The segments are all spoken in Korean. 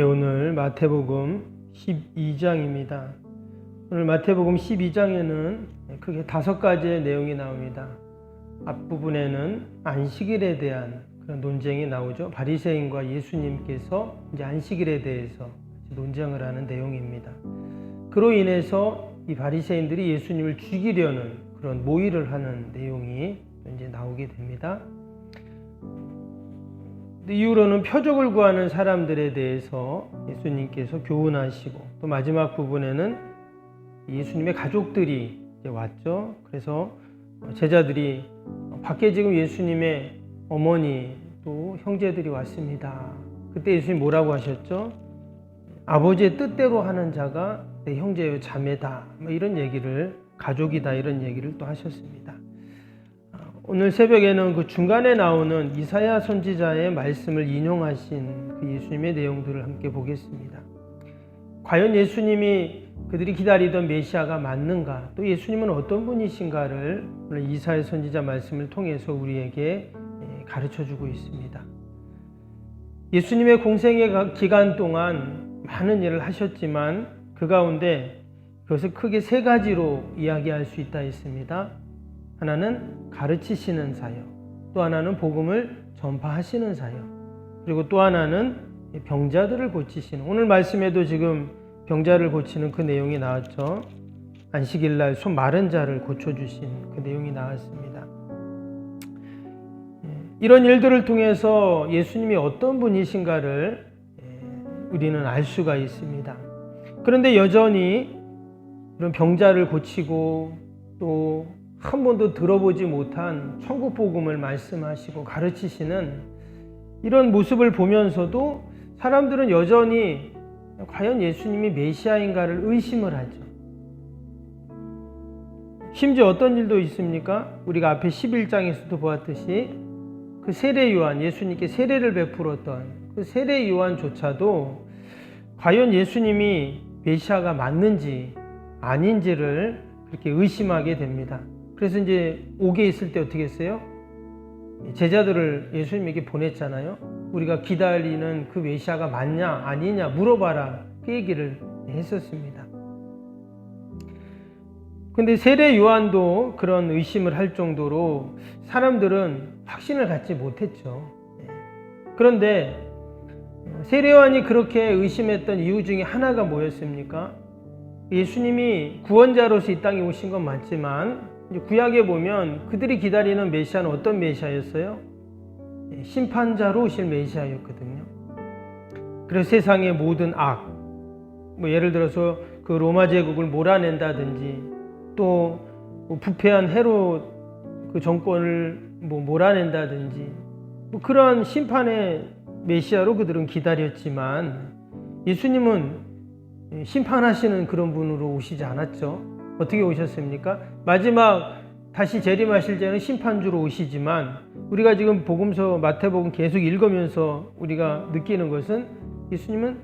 오늘 마태복음 12장입니다. 오늘 마태복음 12장에는 크게 5가지의 내용이 나옵니다. 앞부분에는 안식일에 대한 그런 논쟁이 나오죠. 바리새인과 예수님께서 이제 안식일에 대해서 논쟁을 하는 내용입니다. 그로 인해서 이 바리새인들이 예수님을 죽이려는 그런 모의를 하는 내용이 이제 나오게 됩니다. 이후로는 표적을 구하는 사람들에 대해서 예수님께서 교훈하시고, 또 마지막 부분에는 예수님의 가족들이 이제 왔죠. 그래서 제자들이 밖에 지금 예수님의 어머니 또 형제들이 왔습니다. 그때 예수님 뭐라고 하셨죠? 아버지의 뜻대로 하는 자가 내 형제요 자매다, 이런 얘기를, 가족이다, 이런 얘기를 또 하셨습니다. 오늘 새벽에는 그 중간에 나오는 이사야 선지자의 말씀을 인용하신 그 예수님의 내용들을 함께 보겠습니다. 과연 예수님이 그들이 기다리던 메시아가 맞는가, 또 예수님은 어떤 분이신가를 오늘 이사야 선지자 말씀을 통해서 우리에게 가르쳐주고 있습니다. 예수님의 공생의 기간 동안 많은 일을 하셨지만 그 가운데 그것을 크게 3가지로 이야기할 수 있다 했습니다. 하나는 가르치시는 사역, 또 하나는 복음을 전파하시는 사역, 그리고 또 하나는 병자들을 고치시는, 오늘 말씀에도 지금 병자를 고치는 그 내용이 나왔죠. 안식일날 손 마른 자를 고쳐주신 그 내용이 나왔습니다. 이런 일들을 통해서 예수님이 어떤 분이신가를 우리는 알 수가 있습니다. 그런데 여전히 이런 병자를 고치고 또 한 번도 들어보지 못한 천국 복음을 말씀하시고 가르치시는 이런 모습을 보면서도 사람들은 여전히 과연 예수님이 메시아인가를 의심을 하죠. 심지어 어떤 일도 있습니까? 우리가 앞에 11장에서도 보았듯이 그 세례 요한, 예수님께 세례를 베풀었던 그 세례 요한조차도 과연 예수님이 메시아가 맞는지 아닌지를 그렇게 의심하게 됩니다. 그래서 이제 옥에 있을 때 어떻게 했어요? 제자들을 예수님에게 보냈잖아요. 우리가 기다리는 그 메시아가 맞냐 아니냐 물어봐라, 그 얘기를 했었습니다. 근데 세례 요한도 그런 의심을 할 정도로 사람들은 확신을 갖지 못했죠. 그런데 세례 요한이 그렇게 의심했던 이유 중에 하나가 뭐였습니까? 예수님이 구원자로서 이 땅에 오신 건 맞지만 구약에 보면 그들이 기다리는 메시아는 어떤 메시아였어요? 심판자로 오실 메시아였거든요. 그래서 세상의 모든 악, 예를 들어서 그 로마 제국을 몰아낸다든지, 또 부패한 헤롯 그 정권을 몰아낸다든지, 그런 심판의 메시아로 그들은 기다렸지만 예수님은 심판하시는 그런 분으로 오시지 않았죠. 어떻게 오셨습니까? 마지막 다시 재림하실 때는 심판주로 오시지만 우리가 지금 복음서 마태복음 계속 읽으면서 우리가 느끼는 것은 예수님은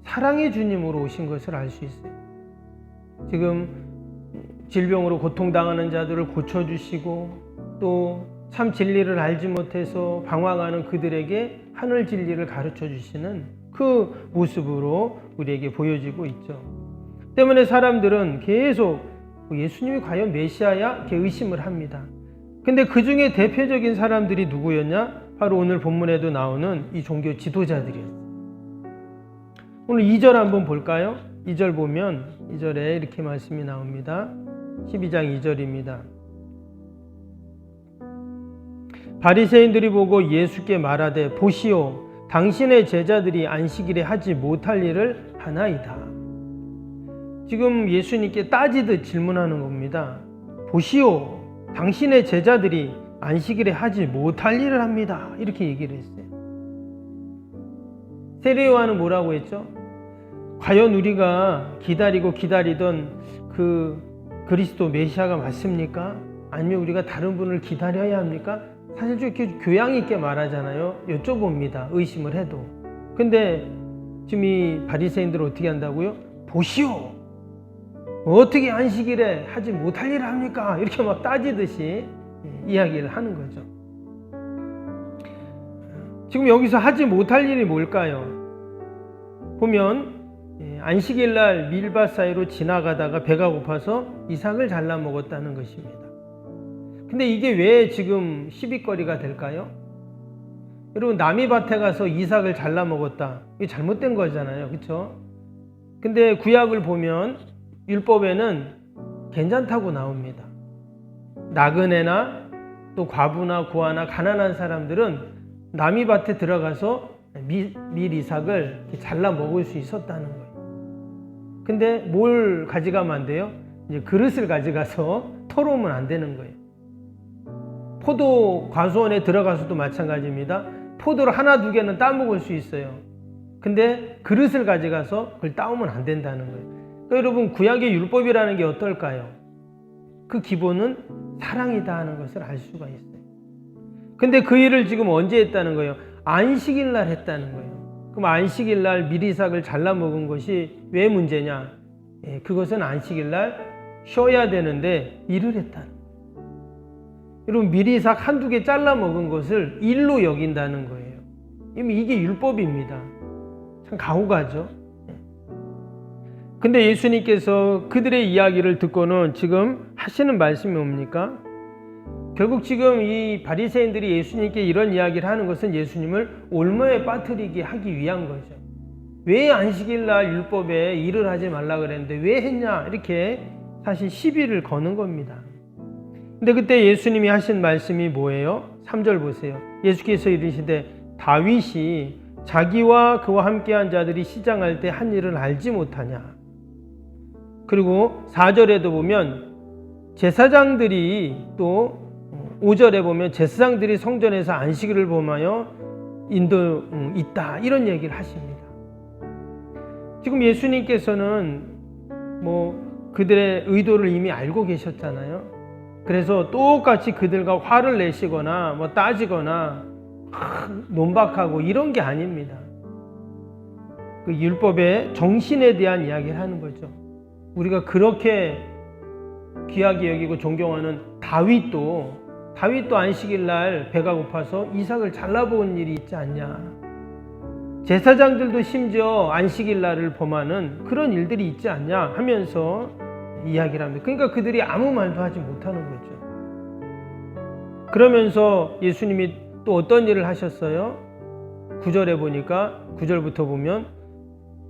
사랑의 주님으로 오신 것을 알 수 있어요. 지금 질병으로 고통당하는 자들을 고쳐주시고, 또 참 진리를 알지 못해서 방황하는 그들에게 하늘 진리를 가르쳐 주시는 그 모습으로 우리에게 보여지고 있죠. 때문에 사람들은 계속 예수님이 과연 메시아야? 이렇게 의심을 합니다. 근데 그 중에 대표적인 사람들이 누구였냐? 바로 오늘 본문에도 나오는 이 종교 지도자들이었어요. 오늘 2절 한번 볼까요? 2절 보면 2절에 이렇게 말씀이 나옵니다. 12장 2절입니다. 바리새인들이 보고 예수께 말하되 보시오, 당신의 제자들이 안식일에 하지 못할 일을 하나이다. 지금 예수님께 따지듯 질문하는 겁니다. 보시오, 당신의 제자들이 안식일에 하지 못할 일을 합니다. 이렇게 얘기를 했어요. 세례 요한은 뭐라고 했죠? 과연 우리가 기다리던 그 그리스도 메시아가 맞습니까? 아니면 우리가 다른 분을 기다려야 합니까? 사실 좀 이렇게 교양 있게 말하잖아요. 여쭤봅니다. 의심을 해도. 근데 지금 이 바리새인들은 어떻게 한다고요? 보시오, 어떻게 안식일에 하지 못할 일을 합니까? 이렇게 막 따지듯이 이야기를 하는 거죠. 지금 여기서 하지 못할 일이 뭘까요? 보면 안식일 날 밀밭 사이로 지나가다가 배가 고파서 이삭을 잘라 먹었다는 것입니다. 근데 이게 왜 지금 시비거리가 될까요? 여러분, 남의 밭에 가서 이삭을 잘라 먹었다. 이게 잘못된 거잖아요. 그렇죠? 근데 구약을 보면 율법에는 괜찮다고 나옵니다. 나그네나 또 과부나 고아나 가난한 사람들은 남의 밭에 들어가서 밀 이삭을 잘라 먹을 수 있었다는 거예요. 근데 뭘 가져가면 안 돼요? 이제 그릇을 가져가서 털어오면 안 되는 거예요. 포도 과수원에 들어가서도 마찬가지입니다. 포도를 하나 두 개는 따먹을 수 있어요. 근데 그릇을 가져가서 그걸 따오면 안 된다는 거예요. 그러니까 여러분, 구약의 율법이라는 게 어떨까요? 그 기본은 사랑이다 하는 것을 알 수가 있어요. 근데 그 일을 지금 언제 했다는 거예요? 안식일 날 했다는 거예요. 그럼 안식일 날 밀이삭을 잘라 먹은 것이 왜 문제냐? 그것은 안식일 날 쉬어야 되는데 일을 했다는 거예요. 여러분, 밀이삭 한두 개 잘라 먹은 것을 일로 여긴다는 거예요. 이게 율법입니다. 참 가오가죠. 근데 예수님께서 그들의 이야기를 듣고는 지금 하시는 말씀이 뭡니까? 결국 지금 이 바리새인들이 예수님께 이런 이야기를 하는 것은 예수님을 올무에 빠뜨리게 하기 위한 거죠. 왜 안식일 날 율법에 일을 하지 말라 그랬는데 왜 했냐? 이렇게 사실 시비를 거는 겁니다. 근데 그때 예수님이 하신 말씀이 뭐예요? 3절 보세요. 예수께서 이르시되 다윗이 자기와 그와 함께한 자들이 시장할 때 한 일을 알지 못하냐? 그리고 4절에도 보면 제사장들이 또 5절에 보면 제사장들이 성전에서 안식일을 범하여 인도 있다, 이런 얘기를 하십니다. 지금 예수님께서는 그들의 의도를 이미 알고 계셨잖아요. 그래서 똑같이 그들과 화를 내시거나 따지거나 논박하고 이런 게 아닙니다. 그 율법의 정신에 대한 이야기를 하는 거죠. 우리가 그렇게 귀하게 여기고 존경하는 다윗도 안식일 날 배가 고파서 이삭을 잘라본 일이 있지 않냐. 제사장들도 심지어 안식일 날을 범하는 그런 일들이 있지 않냐 하면서 이야기를 합니다. 그러니까 그들이 아무 말도 하지 못하는 거죠. 그러면서 예수님이 또 어떤 일을 하셨어요? 9절에 보니까 9절부터 보면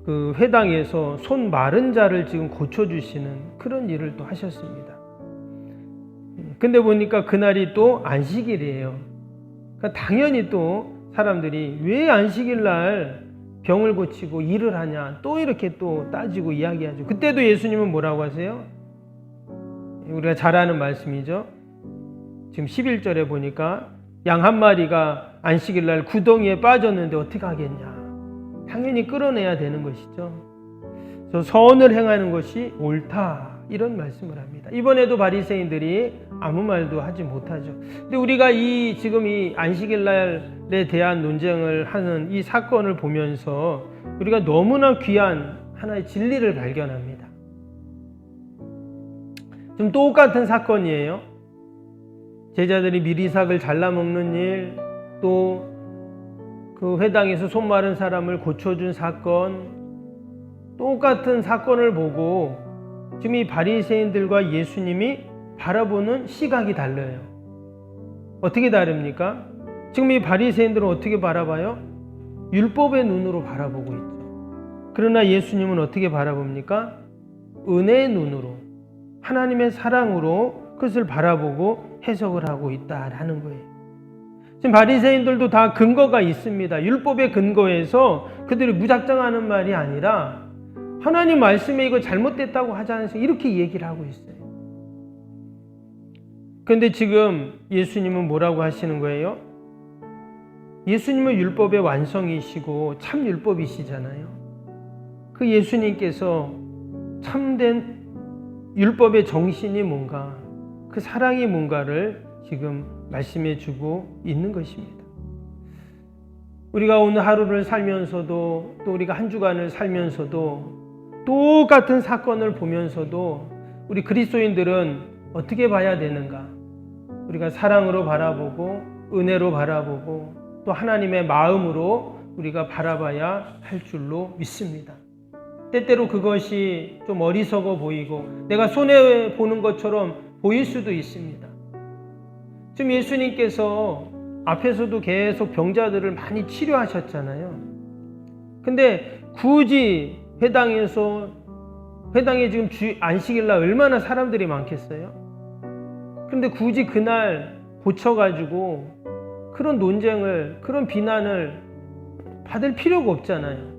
그 회당에서 손 마른 자를 지금 고쳐주시는 그런 일을 또 하셨습니다. 근데 보니까 그날이 또 안식일이에요. 그러니까 당연히 또 사람들이 왜 안식일 날 병을 고치고 일을 하냐 또 이렇게 또 따지고 이야기하죠. 그때도 예수님은 뭐라고 하세요? 우리가 잘 아는 말씀이죠. 지금 11절에 보니까 양 한 마리가 안식일 날 구덩이에 빠졌는데 어떻게 하겠냐. 당연히 끌어내야 되는 것이죠. 그래서 선을 행하는 것이 옳다, 이런 말씀을 합니다. 이번에도 바리새인들이 아무 말도 하지 못하죠. 근데 우리가 지금 이 안식일 날에 대한 논쟁을 하는 이 사건을 보면서 우리가 너무나 귀한 하나의 진리를 발견합니다. 좀 똑같은 사건이에요. 제자들이 밀이삭을 잘라 먹는 일, 또 그 회당에서 손 마른 사람을 고쳐준 사건, 똑같은 사건을 보고 지금 이 바리새인들과 예수님이 바라보는 시각이 달라요. 어떻게 다릅니까? 지금 이 바리새인들은 어떻게 바라봐요? 율법의 눈으로 바라보고 있죠. 그러나 예수님은 어떻게 바라봅니까? 은혜의 눈으로, 하나님의 사랑으로 그것을 바라보고 해석을 하고 있다라는 거예요. 지금 바리새인들도 다 근거가 있습니다. 율법의 근거에서 그들이 무작정하는 말이 아니라 하나님 말씀에 이거 잘못됐다고 하지 않으세요? 이렇게 얘기를 하고 있어요. 그런데 지금 예수님은 뭐라고 하시는 거예요? 예수님은 율법의 완성이시고 참 율법이시잖아요. 그 예수님께서 참된 율법의 정신이 뭔가, 그 사랑이 뭔가를 지금 말씀해 주고 있는 것입니다. 우리가 오늘 하루를 살면서도, 또 우리가 한 주간을 살면서도 똑같은 사건을 보면서도 우리 그리스도인들은 어떻게 봐야 되는가? 우리가 사랑으로 바라보고 은혜로 바라보고 또 하나님의 마음으로 우리가 바라봐야 할 줄로 믿습니다. 때때로 그것이 좀 어리석어 보이고 내가 손해보는 것처럼 보일 수도 있습니다. 지금 예수님께서 앞에서도 계속 병자들을 많이 치료하셨잖아요. 근데 굳이 회당에 지금 안식일날 얼마나 사람들이 많겠어요? 근데 굳이 그날 고쳐가지고 그런 논쟁을, 그런 비난을 받을 필요가 없잖아요.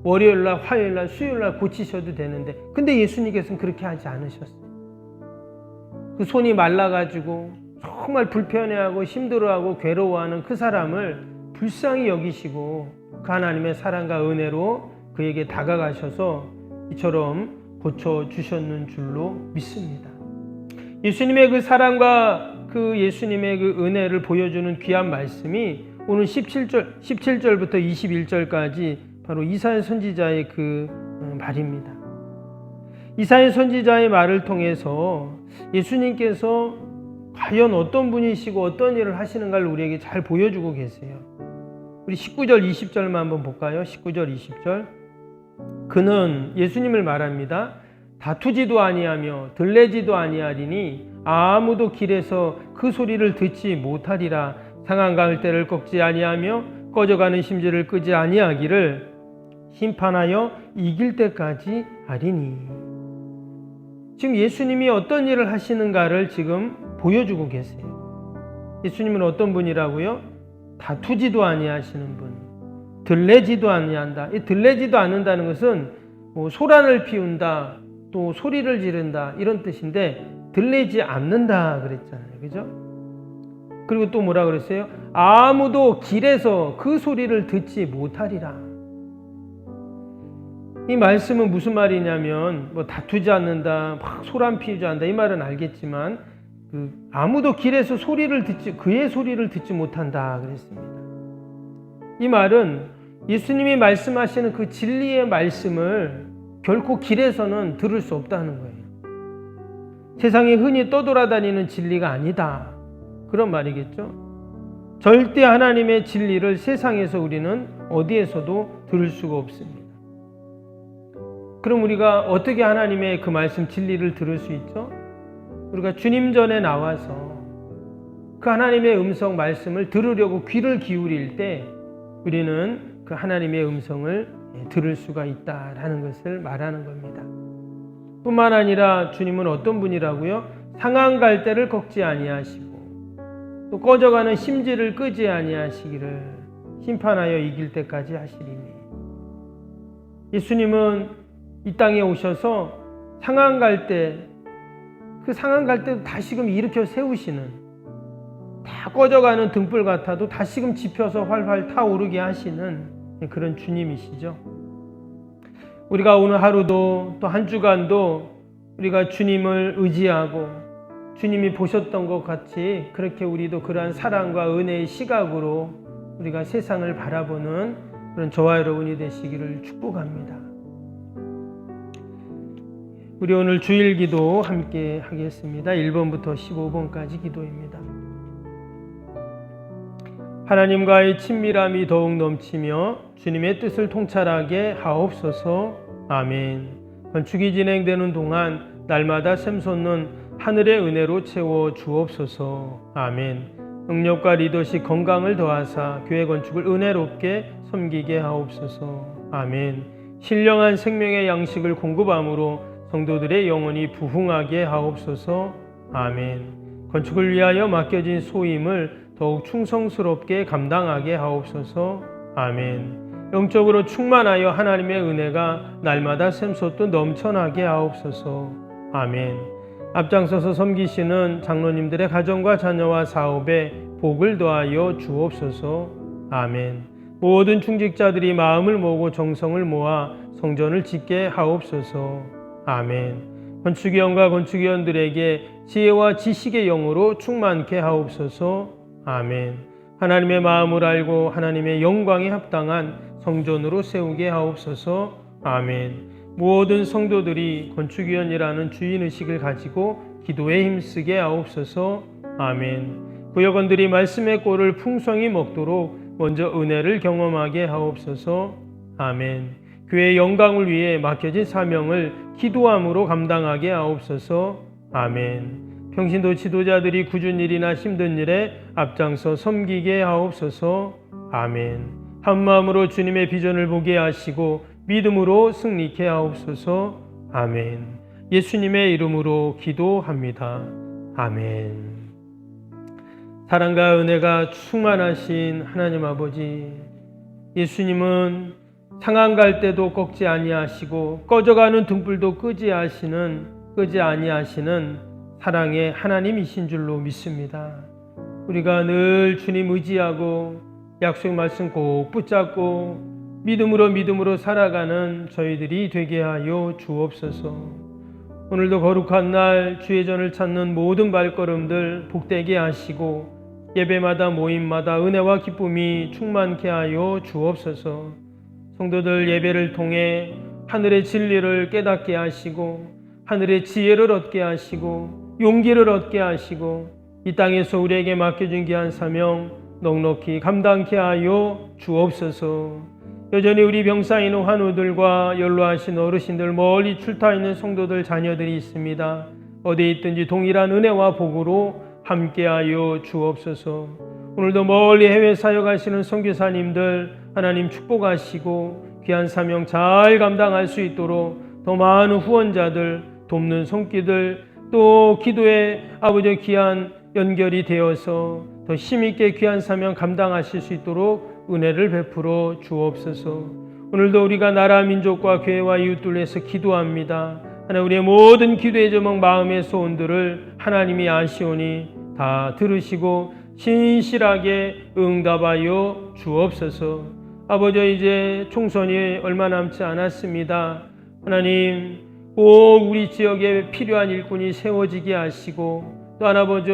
월요일날, 화요일날, 수요일날 고치셔도 되는데, 근데 예수님께서는 그렇게 하지 않으셨어요. 그 손이 말라가지고 정말 불편해하고 힘들어하고 괴로워하는 그 사람을 불쌍히 여기시고 그 하나님의 사랑과 은혜로 그에게 다가가셔서 이처럼 고쳐주셨는 줄로 믿습니다. 예수님의 그 사랑과 그 예수님의 그 은혜를 보여주는 귀한 말씀이 오늘 17절부터 21절까지 바로 이사야 선지자의 그 말입니다. 이사야 선지자의 말을 통해서 예수님께서 과연 어떤 분이시고 어떤 일을 하시는가를 우리에게 잘 보여주고 계세요. 우리 19절, 20절만 한번 볼까요? 19절, 20절. 그는 예수님을 말합니다. 다투지도 아니하며 들레지도 아니하리니 아무도 길에서 그 소리를 듣지 못하리라. 상한 갈대를 꺾지 아니하며 꺼져가는 심지를 끄지 아니하기를 심판하여 이길 때까지 하리니. 지금 예수님이 어떤 일을 하시는가를 지금 보여주고 계세요. 예수님은 어떤 분이라고요? 다투지도 아니하시는 분, 들레지도 아니한다. 이 들레지도 않는다는 것은 소란을 피운다, 또 소리를 지른다 이런 뜻인데 들레지 않는다 그랬잖아요. 그죠? 그리고 또 뭐라 그랬어요? 아무도 길에서 그 소리를 듣지 못하리라. 이 말씀은 무슨 말이냐면 다투지 않는다, 막 소란 피우지 않는다 이 말은 알겠지만 아무도 길에서 그의 소리를 듣지 못한다 그랬습니다. 이 말은 예수님이 말씀하시는 그 진리의 말씀을 결코 길에서는 들을 수 없다는 거예요. 세상에 흔히 떠돌아다니는 진리가 아니다 그런 말이겠죠. 절대 하나님의 진리를 세상에서 우리는 어디에서도 들을 수가 없습니다. 그럼 우리가 어떻게 하나님의 그 말씀 진리를 들을 수 있죠? 우리가 주님 전에 나와서 그 하나님의 음성 말씀을 들으려고 귀를 기울일 때 우리는 그 하나님의 음성을 들을 수가 있다라는 것을 말하는 겁니다. 뿐만 아니라 주님은 어떤 분이라고요? 상한 갈대를 꺾지 아니하시고 또 꺼져가는 심지를 끄지 아니하시기를 심판하여 이길 때까지 하시리니. 예수님은 이 땅에 오셔서 상한 갈대, 그 상한 갈대도 다시금 일으켜 세우시는, 다 꺼져가는 등불 같아도 다시금 지펴서 활활 타오르게 하시는 그런 주님이시죠. 우리가 오늘 하루도 또 한 주간도 우리가 주님을 의지하고 주님이 보셨던 것 같이 그렇게 우리도 그러한 사랑과 은혜의 시각으로 우리가 세상을 바라보는 그런 저와 여러분이 되시기를 축복합니다. 우리 오늘 주일기도 함께 하겠습니다. 1번부터 15번까지 기도입니다. 하나님과의 친밀함이 더욱 넘치며 주님의 뜻을 통찰하게 하옵소서. 아멘. 건축이 진행되는 동안 날마다 샘솟는 하늘의 은혜로 채워 주옵소서. 아멘. 능력과 리더십 건강을 더하사 교회 건축을 은혜롭게 섬기게 하옵소서. 아멘. 신령한 생명의 양식을 공급함으로 성도들의 영혼이 부흥하게 하옵소서. 아멘. 건축을 위하여 맡겨진 소임을 더욱 충성스럽게 감당하게 하옵소서. 아멘. 영적으로 충만하여 하나님의 은혜가 날마다 샘솟듯 넘쳐나게 하옵소서. 아멘. 앞장서서 섬기시는 장로님들의 가정과 자녀와 사업에 복을 더하여 주옵소서. 아멘. 모든 충직자들이 마음을 모으고 정성을 모아 성전을 짓게 하옵소서. 아멘. 건축위원과 건축위원들에게 지혜와 지식의 영으로 충만케 하옵소서. 아멘. 하나님의 마음을 알고 하나님의 영광에 합당한 성전으로 세우게 하옵소서. 아멘. 모든 성도들이 건축위원이라는 주인의식을 가지고 기도에 힘쓰게 하옵소서. 아멘. 구역원들이 말씀의 꼴을 풍성히 먹도록 먼저 은혜를 경험하게 하옵소서. 아멘. 교회의 영광을 위해 맡겨진 사명을 기도함으로 감당하게 하옵소서. 아멘. 평신도 지도자들이 굳은 일이나 힘든 일에 앞장서 섬기게 하옵소서. 아멘. 한 마음으로 주님의 비전을 보게 하시고 믿음으로 승리케 하옵소서. 아멘. 예수님의 이름으로 기도합니다. 아멘. 사랑과 은혜가 충만하신 하나님 아버지, 예수님은 상한 갈 때도 꺾지 아니하시고 꺼져가는 등불도 끄지 아니하시는 사랑의 하나님이신 줄로 믿습니다. 우리가 늘 주님 의지하고 약속 말씀 꼭 붙잡고 믿음으로 살아가는 저희들이 되게 하여 주옵소서. 오늘도 거룩한 날 주의 전을 찾는 모든 발걸음들 복되게 하시고 예배마다 모임마다 은혜와 기쁨이 충만케 하여 주옵소서. 성도들 예배를 통해 하늘의 진리를 깨닫게 하시고 하늘의 지혜를 얻게 하시고 용기를 얻게 하시고 이 땅에서 우리에게 맡겨진 귀한 사명 넉넉히 감당케 하여 주옵소서. 여전히 우리 병사 있는 환우들과 연로하신 어르신들, 멀리 출타 있는 성도들 자녀들이 있습니다. 어디에 있든지 동일한 은혜와 복으로 함께하여 주옵소서. 오늘도 멀리 해외 사역하시는 선교사님들 하나님 축복하시고 귀한 사명 잘 감당할 수 있도록 더 많은 후원자들, 돕는 손길들, 또 기도에 아버지 귀한 연결이 되어서 더 힘있게 귀한 사명 감당하실 수 있도록 은혜를 베풀어 주옵소서. 오늘도 우리가 나라 민족과 교회와 이웃들 위해서 기도합니다. 하나님, 우리의 모든 기도의 제목 마음의 소원들을 하나님이 아시오니 다 들으시고 신실하게 응답하여 주옵소서. 아버지, 이제 총선이 얼마 남지 않았습니다. 하나님, 꼭 우리 지역에 필요한 일꾼이 세워지게 하시고 또 아버지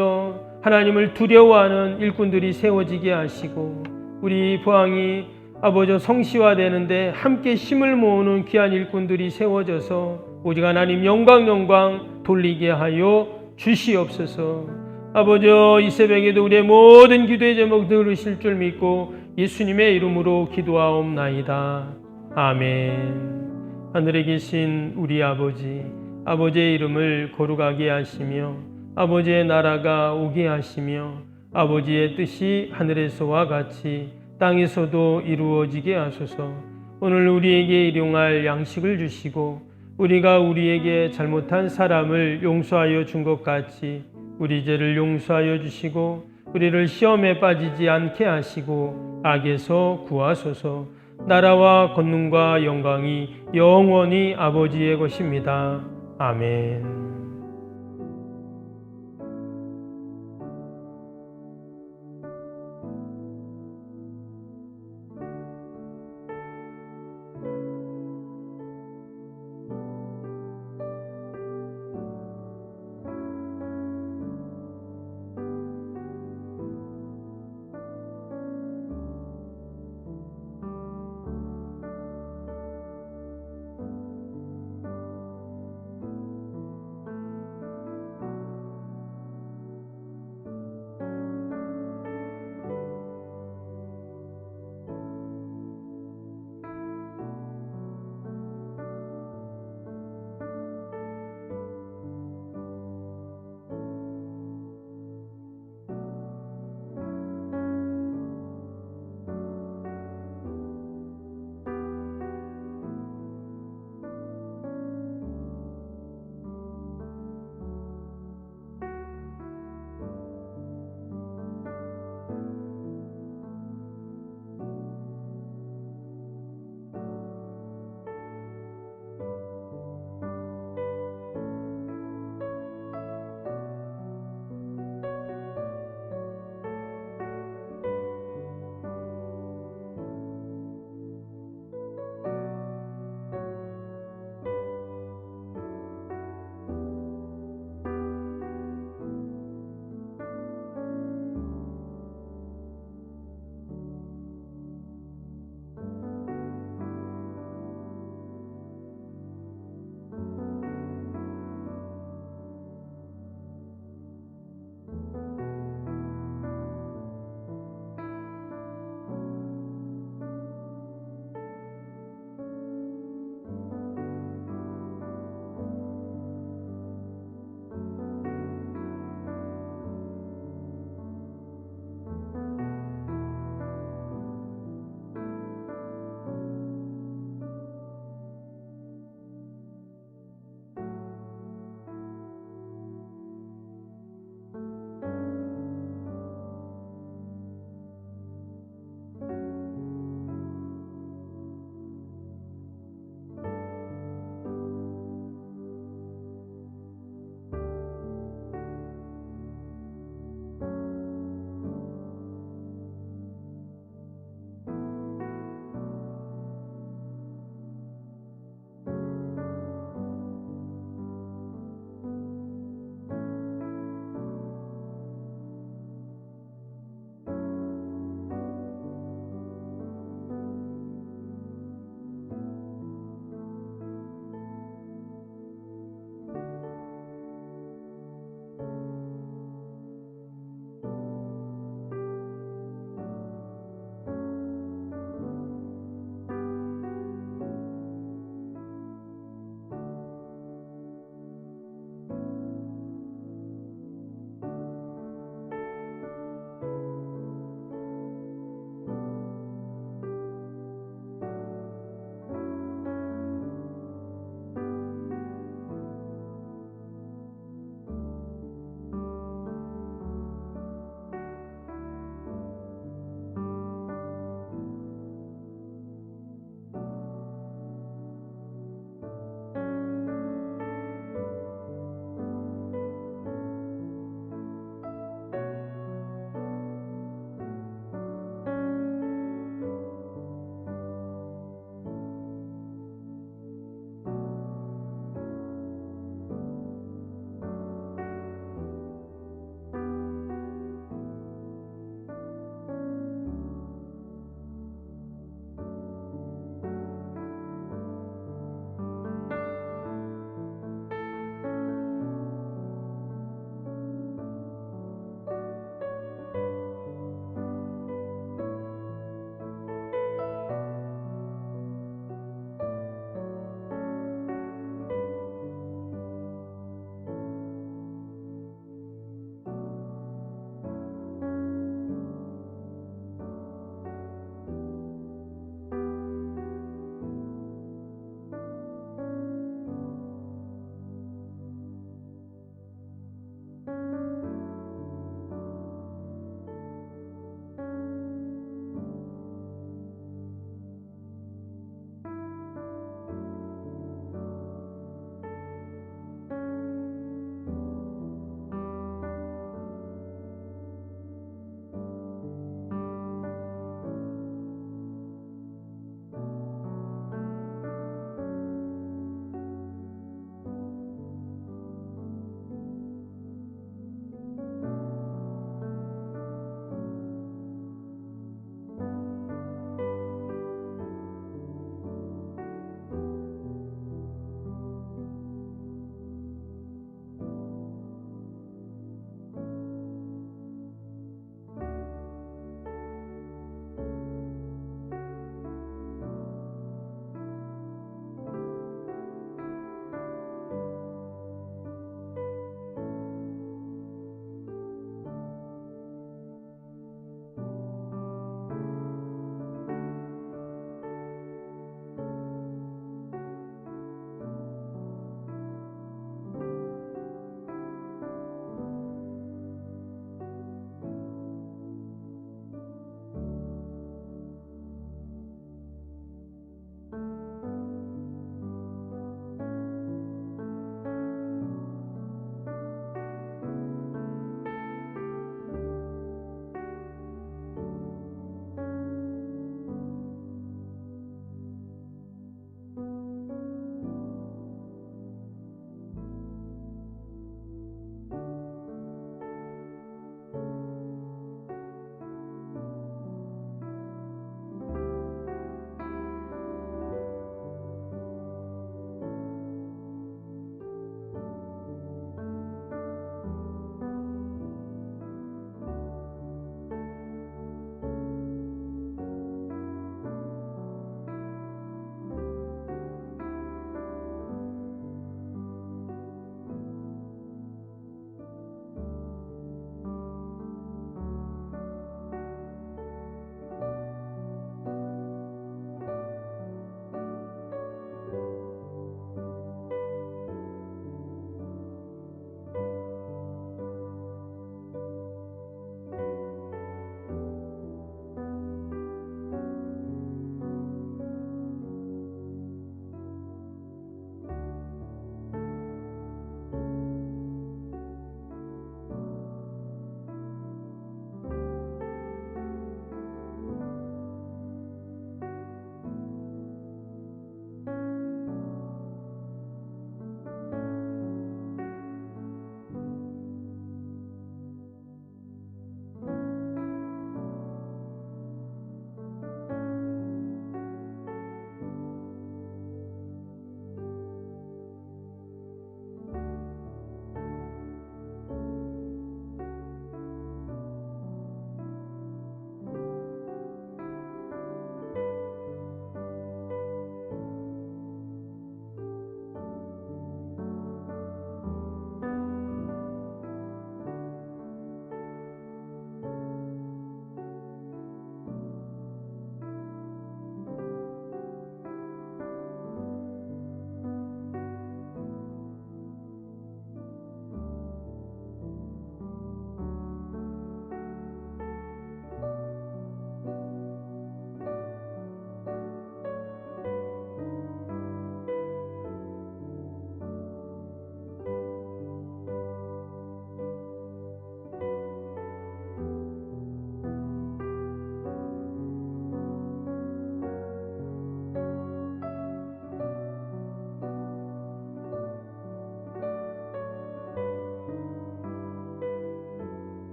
하나님을 두려워하는 일꾼들이 세워지게 하시고 우리 포항이 아버지 성시화되는데 함께 힘을 모으는 귀한 일꾼들이 세워져서 오직 하나님 영광 돌리게 하여 주시옵소서. 아버지, 이 새벽에도 우리의 모든 기도의 제목 들으실 줄 믿고 예수님의 이름으로 기도하옵나이다. 아멘. 하늘에 계신 우리 아버지, 아버지의 이름을 거룩하게 하시며 아버지의 나라가 오게 하시며 아버지의 뜻이 하늘에서와 같이 땅에서도 이루어지게 하소서. 오늘 우리에게 일용할 양식을 주시고 우리가 우리에게 잘못한 사람을 용서하여 준 것 같이 우리 죄를 용서하여 주시고 우리를 시험에 빠지지 않게 하시고 악에서 구하소서. 나라와 권능과 영광이 영원히 아버지의 것입니다. 아멘.